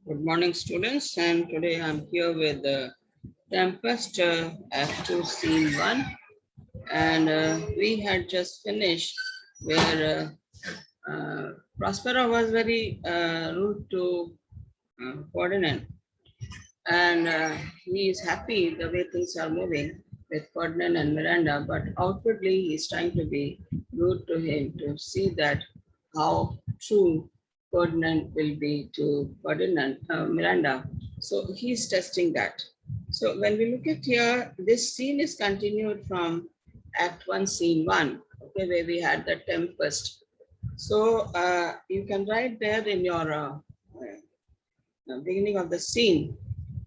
Good morning, students. And today I'm here with the Tempest Act II Scene 1. And we had just finished where Prospero was very rude to Ferdinand. And he is happy the way things are moving with Ferdinand and Miranda, but outwardly he's trying to be rude to him to see that how true Ferdinand will be to Miranda. So he's testing that. So when we look at here, this scene is continued from Act 1, Scene 1, okay, where we had the Tempest. So you can write there in your beginning of the scene,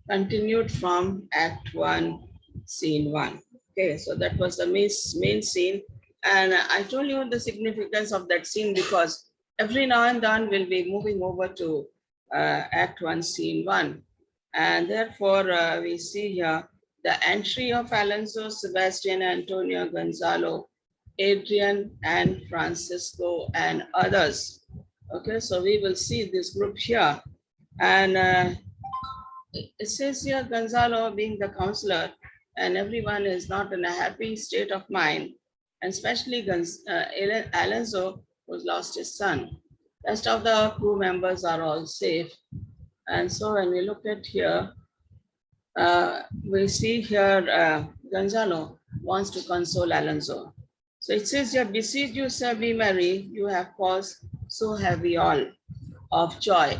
continued from Act 1, Scene 1. Okay, so that was the main scene. And I told you the significance of that scene because every now and then we'll be moving over to Act 1, Scene 1. And therefore, we see here the entry of Alonso, Sebastian, Antonio, Gonzalo, Adrian, and Francisco, and others. Okay, so we will see this group here. And it says here Gonzalo being the counselor, and everyone is not in a happy state of mind, and especially Alonso, who's lost his son. Rest of the crew members are all safe. And so when we look at here, we see here Gonzalo wants to console Alonso. So it says here, beseech you, sir, be merry, you have cause, so have we all of joy.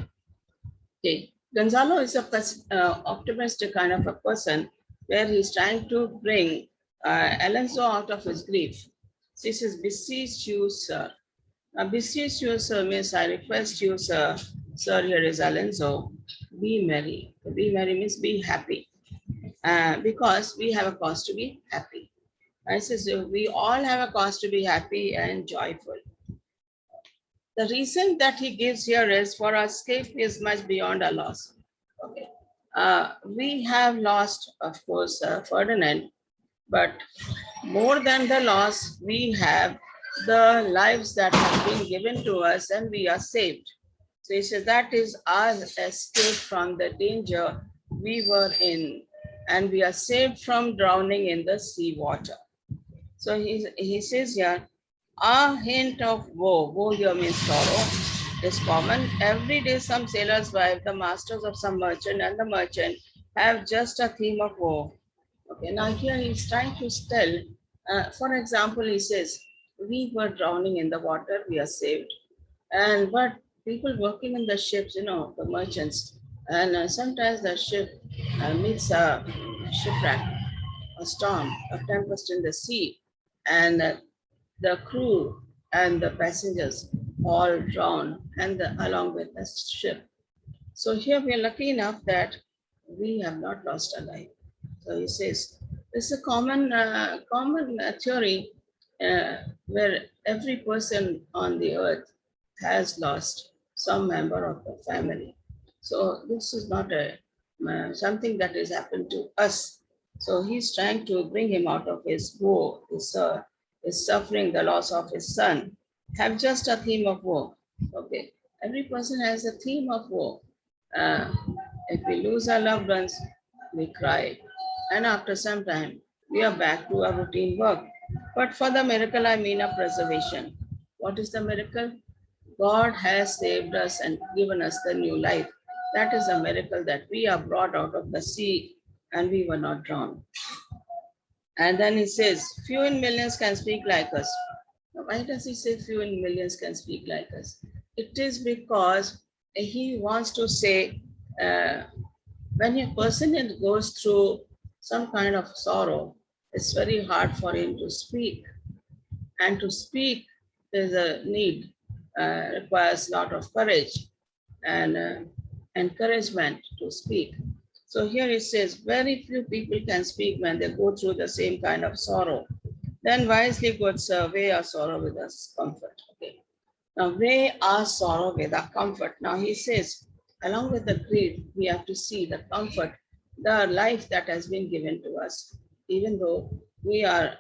Okay. Gonzalo is a optimistic kind of a person where he's trying to bring Alonso out of his grief. So he says, beseech you, sir. Beseech you, sir, means I request you, sir. Sir, here is Alonso. Be merry. Be merry means be happy. Because we have a cause to be happy. I says, we all have a cause to be happy and joyful. The reason that he gives here is for our escape is much beyond our loss. Okay. We have lost, of course, Ferdinand, but more than the loss, we have the lives that have been given to us and we are saved. So he says that is our escape from the danger we were in, and we are saved from drowning in the sea water. So he says here, a hint of woe, woe here means sorrow, is common. Every day some sailor's wife, the masters of some merchant and the merchant have just a theme of woe. Okay, now here he's trying to tell, for example, he says, we were drowning in the water, we are saved. But people working in the ships, the merchants, and sometimes the ship meets a shipwreck, a storm, a tempest in the sea, and the crew and the passengers all drown and along with the ship. So here we are lucky enough that we have not lost our life. So he says this is a common theory where every person on the earth has lost some member of the family. So this is not a something that has happened to us. So he's trying to bring him out of his woe, his suffering, the loss of his son. Have just a theme of woe. Okay, every person has a theme of woe. Uh, if we lose our loved ones, we cry, and after some time, we are back to our routine work. But for the miracle, I mean a preservation. What is the miracle? God has saved us and given us the new life. That is a miracle that we are brought out of the sea and we were not drowned. And then he says, few in millions can speak like us. Now, why does he say few in millions can speak like us? It is because he wants to say, when a person goes through some kind of sorrow, it's very hard for him to speak. And to speak is a need, requires a lot of courage and encouragement to speak. So here it says, very few people can speak when they go through the same kind of sorrow. Then wisely good sir, weigh our sorrow with us comfort. Okay. Now weigh our sorrow with our comfort. Now he says, along with the grief, we have to see the comfort, the life that has been given to us, even though we have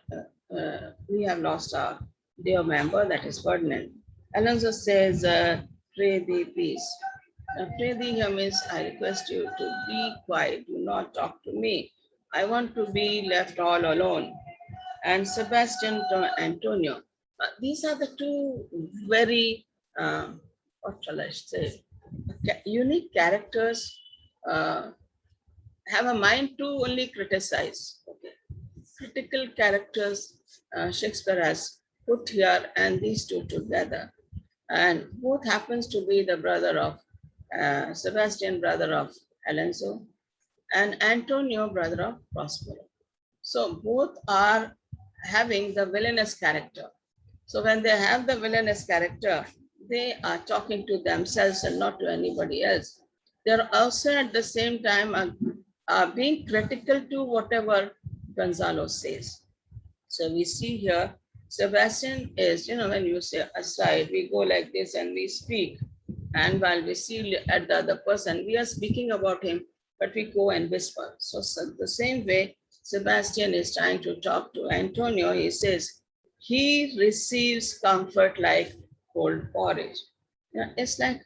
lost our dear member, that is Ferdinand. Alonso says, pray thee peace. Pray thee here means I request you to be quiet, do not talk to me. I want to be left all alone. And Sebastian to Antonio. These are the two very, what shall I say, unique characters, uh, have a mind to only criticize. Okay. Critical characters Shakespeare has put here and these two together. And both happens to be the brother of Sebastian, brother of Alonso, and Antonio, brother of Prospero. So both are having the villainous character. So when they have the villainous character, they are talking to themselves and not to anybody else. They're also at the same time being critical to whatever Gonzalo says. So we see here, Sebastian is, when you say aside, we go like this and we speak. And while we see at the other person, we are speaking about him, but we go and whisper. So the same way, Sebastian is trying to talk to Antonio. He says, he receives comfort like cold porridge. Yeah, it's like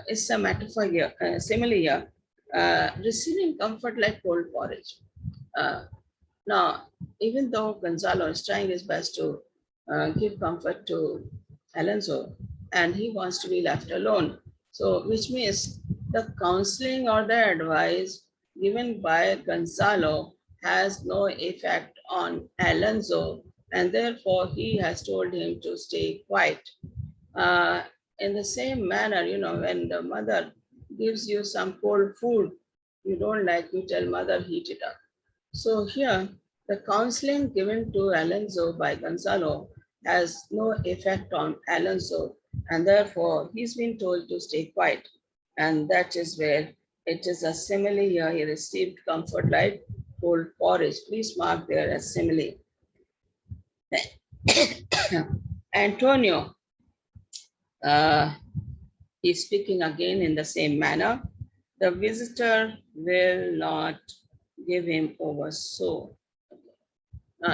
it's a metaphor here, simile here. Receiving comfort like cold porridge. Uh, Now, even though Gonzalo is trying his best to give comfort to Alonso, and he wants to be left alone, so which means the counseling or the advice given by Gonzalo has no effect on Alonso, and therefore he has told him to stay quiet. Uh, in the same manner, when the mother gives you some cold food, you don't like, you tell mother, heat it up. So here, the counseling given to Alonso by Gonzalo has no effect on Alonso, and therefore he's been told to stay quiet. And that is where it is a simile here. He received comfort like cold porridge. Please mark there as simile. Antonio, uh, he's speaking again in the same manner. The visitor will not give him over so.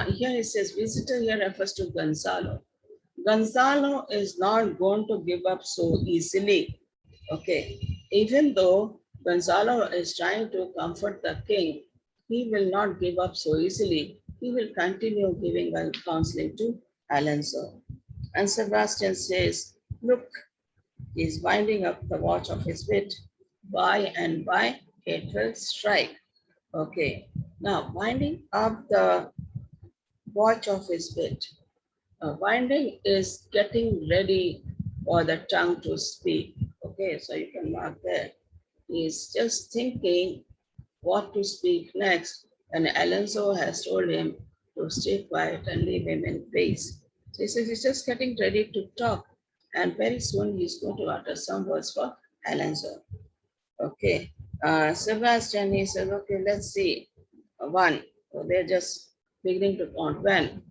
Here it says visitor here refers to Gonzalo. Gonzalo is not going to give up so easily. Okay. Even though Gonzalo is trying to comfort the king, he will not give up so easily. He will continue giving counseling to Alonso. And Sebastian says, look, he's winding up the watch of his bit. By and by, it will strike. Okay. Now, winding up the watch of his bit. Winding is getting ready for the tongue to speak. Okay, so you can mark there. He's just thinking what to speak next, and Alonso has told him to stay quiet and leave him in peace. So he says he's just getting ready to talk, and very soon he's going to utter some words for Alonso. Okay, Sebastian, he says, okay, let's see. One, so they're just beginning to count. When?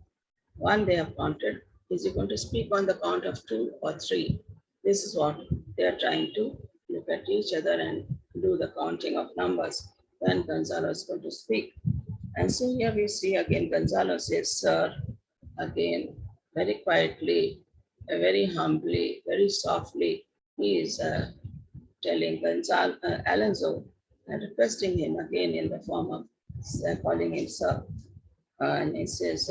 One they have counted. Is he going to speak on the count of 2 or 3? This is what they are trying to look at each other and do the counting of numbers when Gonzalo is going to speak. And so here we see again Gonzalo says, sir, again, very quietly, very humbly, very softly. He is telling Alonso and requesting him again in the form of calling him sir. And he says,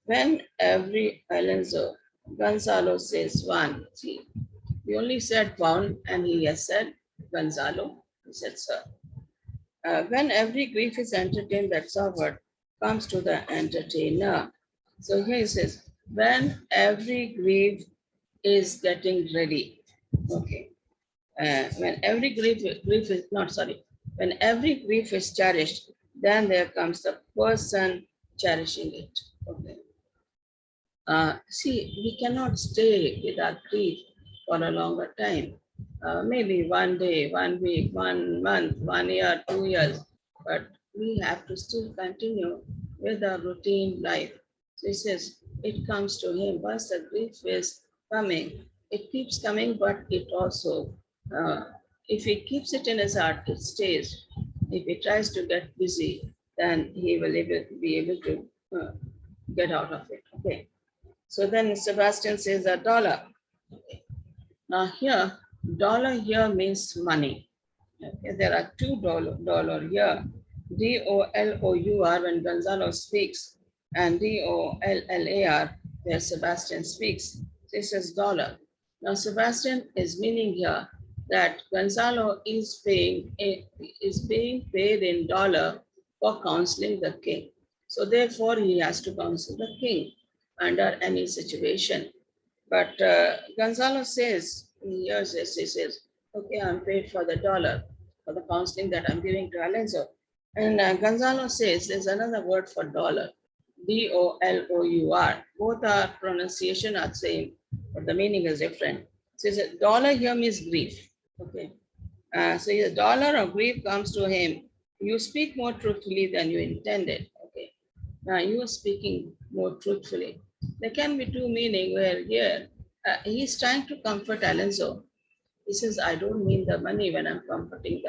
when every Alonso, Gonzalo says one, see, we only said one and he has said Gonzalo, he said sir. When every grief is entertained, that word comes to the entertainer. So here he says, when every grief is getting ready. Okay. When every grief is not sorry, when every grief is cherished, then there comes the person cherishing it. Okay. See, we cannot stay with our grief for a longer time. Maybe one day, 1 week, 1 month, 1 year, 2 years, but we have to still continue with our routine life. So he says, it comes to him. Once the grief is coming, it keeps coming, but it also, if he keeps it in his heart, it stays. If he tries to get busy, then he will be able to get out of it. Okay. So then Sebastian says $1. Okay. Now here, Dollar here means money. Okay, there are two dollar here. DOLOUR when Gonzalo speaks, and DOLLAR where Sebastian speaks. This is dollar. Now Sebastian is meaning here that Gonzalo is being paid in dollar for counseling the king. So therefore he has to counsel the king under any situation. But Gonzalo says, he says, okay, I'm paid for the dollar, for the counseling that I'm giving to Alonso. And Gonzalo says there's another word for dollar, DOLOUR. Both are pronunciation are same, but the meaning is different. So he says dollar here means grief. Okay. So a dollar of grief comes to him. You speak more truthfully than you intended. Okay. Now you are speaking more truthfully. There can be two meaning where here he's trying to comfort Alonso. He says, I don't mean the money when I'm comforting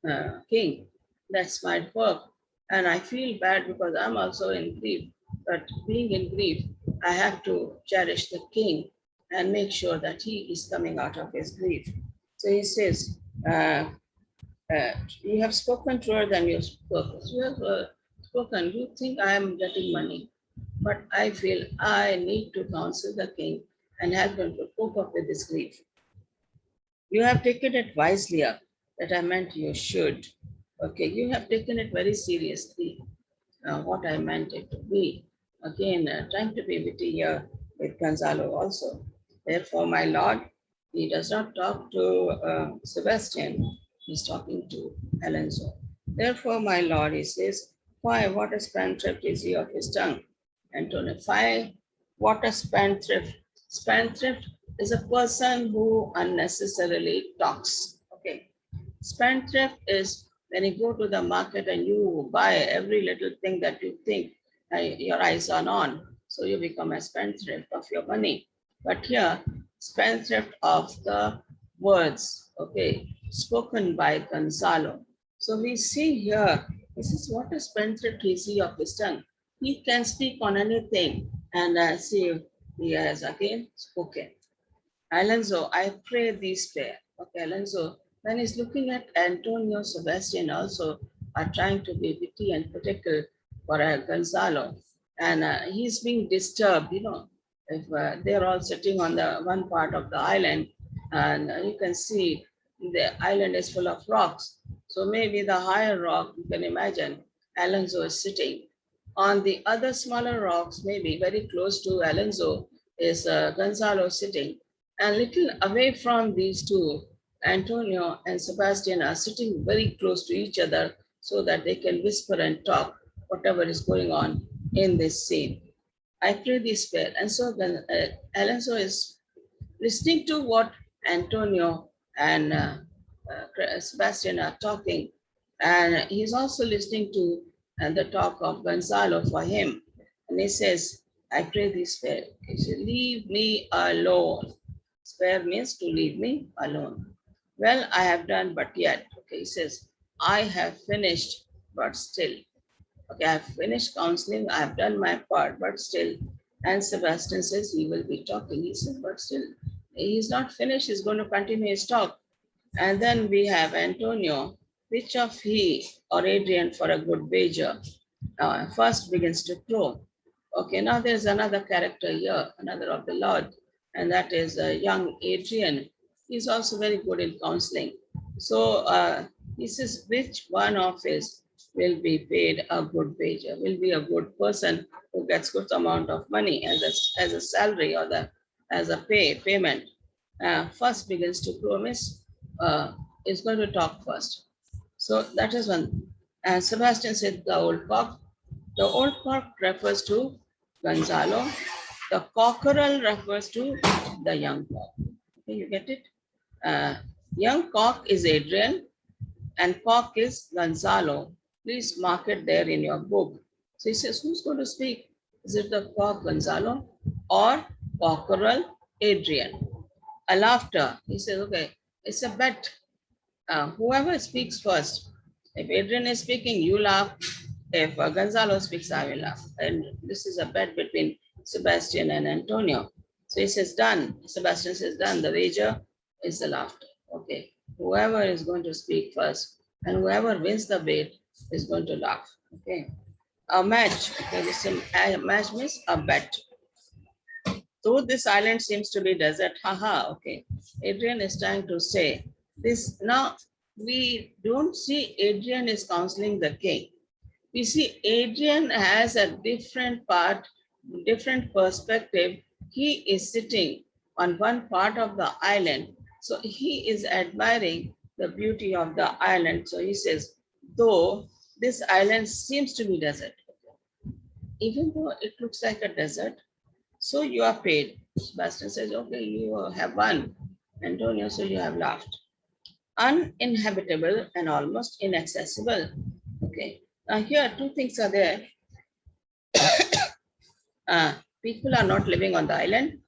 the king. That's my work. And I feel bad because I'm also in grief. But being in grief, I have to cherish the king and make sure that he is coming out of his grief. So he says, uh, you have spoken truer than you spoke. You have spoken, you think I am getting money, but I feel I need to counsel the king and help him to cope up with this grief. You have taken it wisely up, that I meant you should. Okay, you have taken it very seriously, what I meant it to be. Again, trying to be witty here with Gonzalo also. Therefore, my lord, he does not talk to Sebastian, he's talking to Alonso. Therefore, my lord, he says, why, what a spendthrift is he of his tongue? Antonio, why, what a spendthrift. Spendthrift is a person who unnecessarily talks. Okay. Spendthrift is when you go to the market and you buy every little thing that you think your eyes are on. So you become a spendthrift of your money. But here, spendthrift of the words, okay, spoken by Gonzalo. So we see here, this is what a spendthrift is he of his tongue. He can speak on anything and see he has again spoken. Alonso, I pray thee spare. Okay, Alonso, then he's looking at Antonio, Sebastian also are trying to be witty and critical for Gonzalo. And he's being disturbed, if they're all sitting on the one part of the island and you can see the island is full of rocks. So maybe the higher rock, you can imagine, Alonso is sitting. On the other smaller rocks, maybe very close to Alonso, is Gonzalo sitting. And little away from these two, Antonio and Sebastian are sitting very close to each other so that they can whisper and talk whatever is going on in this scene. I pray thee spare. And so then Alonso is listening to what Antonio and Sebastian are talking. And he's also listening to the talk of Gonzalo for him. And he says, I pray thee spare. He said, leave me alone. Spare means to leave me alone. Well, I have done, but yet. Okay, he says, I have finished, but still. Okay, I have finished counseling, I have done my part, but still. And Sebastian says he will be talking. He says, but still, he's not finished, he's going to continue his talk. And then we have Antonio, which of he or Adrian for a good wager first begins to crow. Okay, now there's another character here, another of the Lord, and that is young Adrian. He's also very good in counseling. So he says, which one of his will be paid a good wager, will be a good person who gets good amount of money as a salary or as a payment. First begins to promise, is going to talk first. So that is one. And Sebastian said the old cock. The old cock refers to Gonzalo. The cockerel refers to the young cock. Okay, you get it? Young cock is Adrian and cock is Gonzalo. Please mark it there in your book. So he says, who's going to speak? Is it the cock Gonzalo or cockerel Adrian? A laughter. He says, okay, it's a bet. Whoever speaks first, if Adrian is speaking, you laugh. If Gonzalo speaks, I will laugh. And this is a bet between Sebastian and Antonio. So he says, done. Sebastian says, done. The wager is the laughter. Okay, whoever is going to speak first and whoever wins the bet is going to laugh. Okay, a match. Okay, a match means a bet. Though this island seems to be desert, haha, okay. Adrian is trying to say this. Now, we don't see Adrian is counseling the king. We see Adrian has a different part, different perspective. He is sitting on one part of the island. So he is admiring the beauty of the island. So he says, though this island seems to be desert, even though it looks like a desert, so you are paid. Sebastian says, okay, you have won. Antonio, so you have laughed. Uninhabitable and almost inaccessible. Okay. Now here two things are there. People are not living on the island.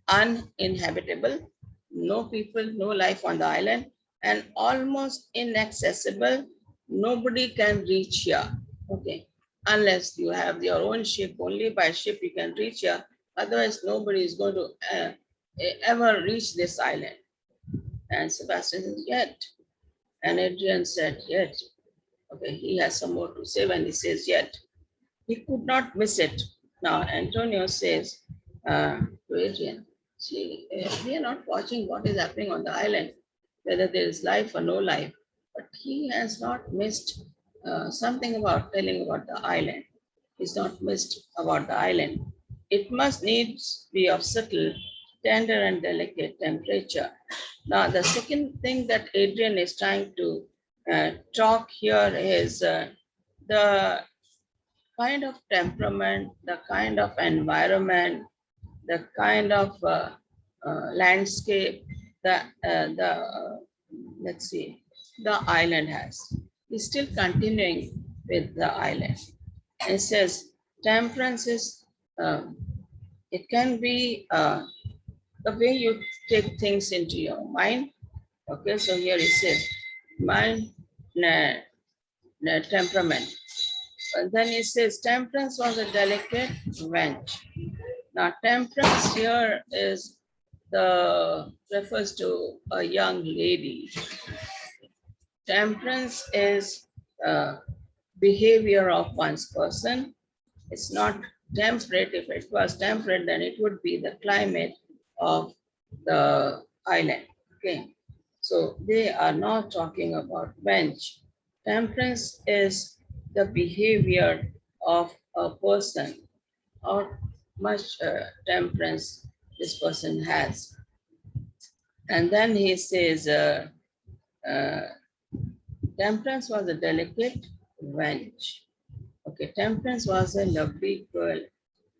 Uninhabitable. No people, no life on the island. And almost inaccessible. Nobody can reach here. Okay. Unless you have your own ship, only by ship you can reach here. Otherwise, nobody is going to ever reach this island. And Sebastian said, yet. And Adrian said, yet. Okay, he has some more to say when he says yet. He could not miss it. Now, Antonio says to Adrian, see, we are not watching what is happening on the island, whether there is life or no life. But he has not missed something about telling about the island. He's not missed about the island. It must needs be of subtle, tender and delicate temperature. Now, the second thing that Adrian is trying to talk here is the kind of temperament, the kind of environment, the kind of landscape that let's see, the island has. He's still continuing with the island. It says temperance is, it can be the way you take things into your mind. Okay, so here it says mind, temperament. And then it says temperance was a delicate wench. Now temperance here is refers to a young lady. Temperance is behavior of one's person. It's not temperate. If it was temperate, then it would be the climate of the island. Okay. So they are not talking about bench. Temperance is the behavior of a person, or much temperance this person has. And then he says, uh, temperance was a delicate wench. Okay, temperance was a lovely girl.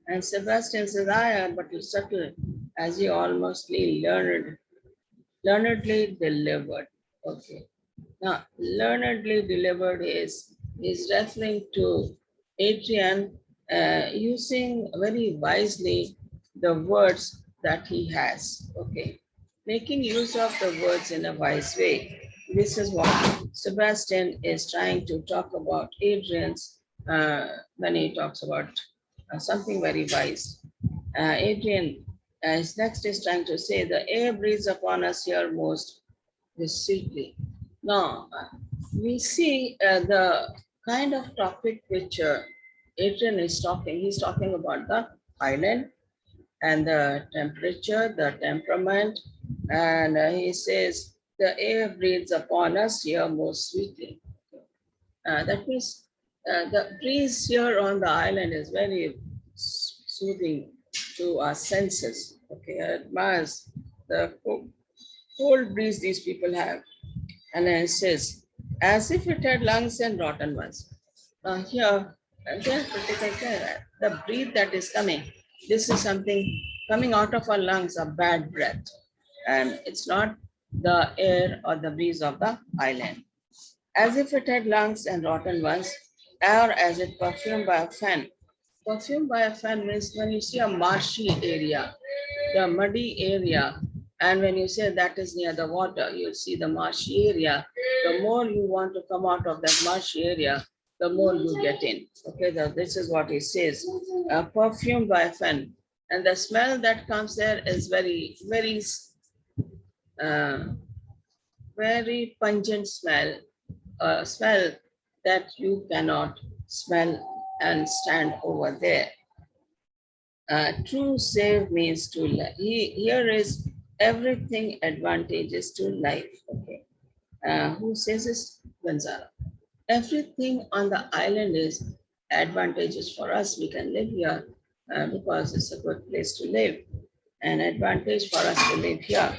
And Sebastian says, I am but subtle, as he almostly learnedly delivered. Okay. Now, learnedly delivered is referring to Adrian using very wisely the words that he has. Okay. Making use of the words in a wise way. This is what Sebastian is trying to talk about Adrian's when he talks about something very wise. Adrian next is trying to say the air breathes upon us here most sweetly. Now, we see the kind of topic which Adrian is talking. He's talking about the island and the temperature, the temperament, and he says the air breathes upon us here most sweetly. That means the breeze here on the island is very soothing to our senses. Okay, it admires the cold breeze these people have. And then it says, as if it had lungs and rotten ones. Here, there's critical care. The breath that is coming, this is something coming out of our lungs, a bad breath. And it's not the air or the breeze of the island. As if it had lungs and rotten ones, or as it perfumed by a fan. Perfumed by a fan means when you see a marshy area, the muddy area, and when you say that is near the water, you see the marshy area. The more you want to come out of that marshy area, the more you get in. Okay, this is what he says. Perfumed by a fan. And the smell that comes there is very, very very pungent smell, smell that you cannot smell and stand over there. True save means to life. Here is everything advantageous to life. Okay. Who says this? Gonzalo. Everything on the island is advantageous for us. We can live here because it's a good place to live. An advantage for us to live here.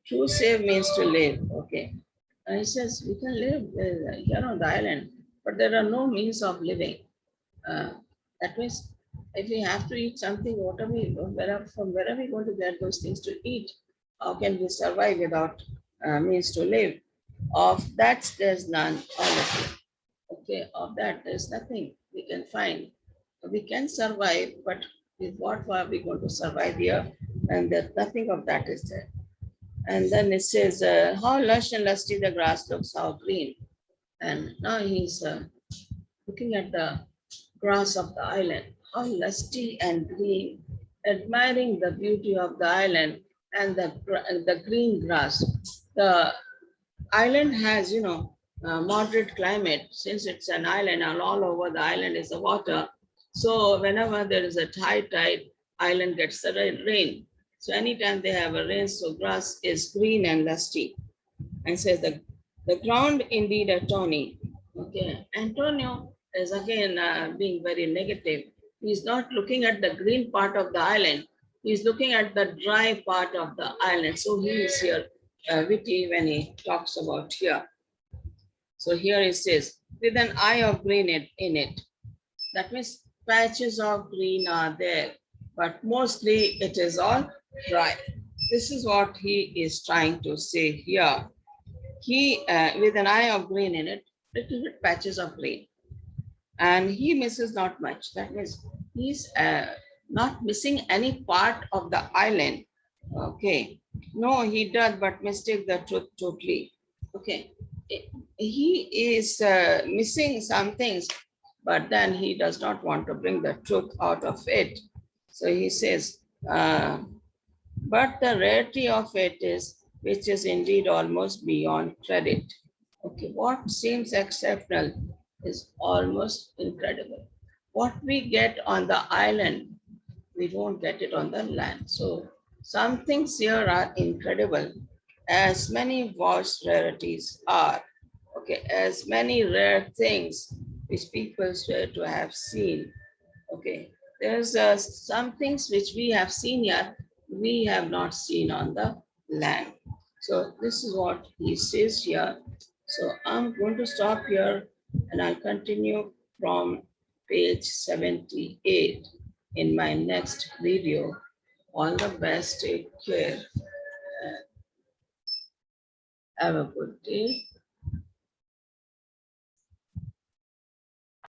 True save means to live. Okay. And he says we can live here on the island, but there are no means of living. Uh, that means if we have to eat something, what are we, from where are we going to get those things to eat? How can we survive without means to live? Of that, there's none, honestly. Okay, of that, there's nothing we can find. We can survive, but with what are we going to survive here? And there's nothing of that is there. And then it says, how lush and lusty the grass looks, how green. And now he's looking at the grass of the island, how lusty and green, admiring the beauty of the island and the green grass. The island has, moderate climate since it's an island and all over the island is the water. So whenever there is a high tide, island gets the rain. So anytime they have a rain, so grass is green and lusty. And says the ground indeed a Tony. Okay, Antonio is again being very negative. He's not looking at the green part of the island. He's looking at the dry part of the island. So he is here witty when he talks about here. So here he says, with an eye of green in it. That means patches of green are there, but mostly it is all dry. This is what he is trying to say here. He, with an eye of green in it, little bit patches of green. And he misses not much. That means he's not missing any part of the island. Okay. No, he does, but mistake the truth totally. Okay. He is missing some things, but then he does not want to bring the truth out of it. So he says, but the rarity of it is, which is indeed almost beyond credit. Okay, what seems exceptional is almost incredible. What we get on the island, we don't get it on the land. So some things here are incredible, as many vast rarities are. Okay, as many rare things which people swear to have seen. Okay, there's some things which we have seen here, we have not seen on the land. So this is what he says here. So I'm going to stop here and I'll continue from page 78 in my next video. All the best, take care. Have a good day.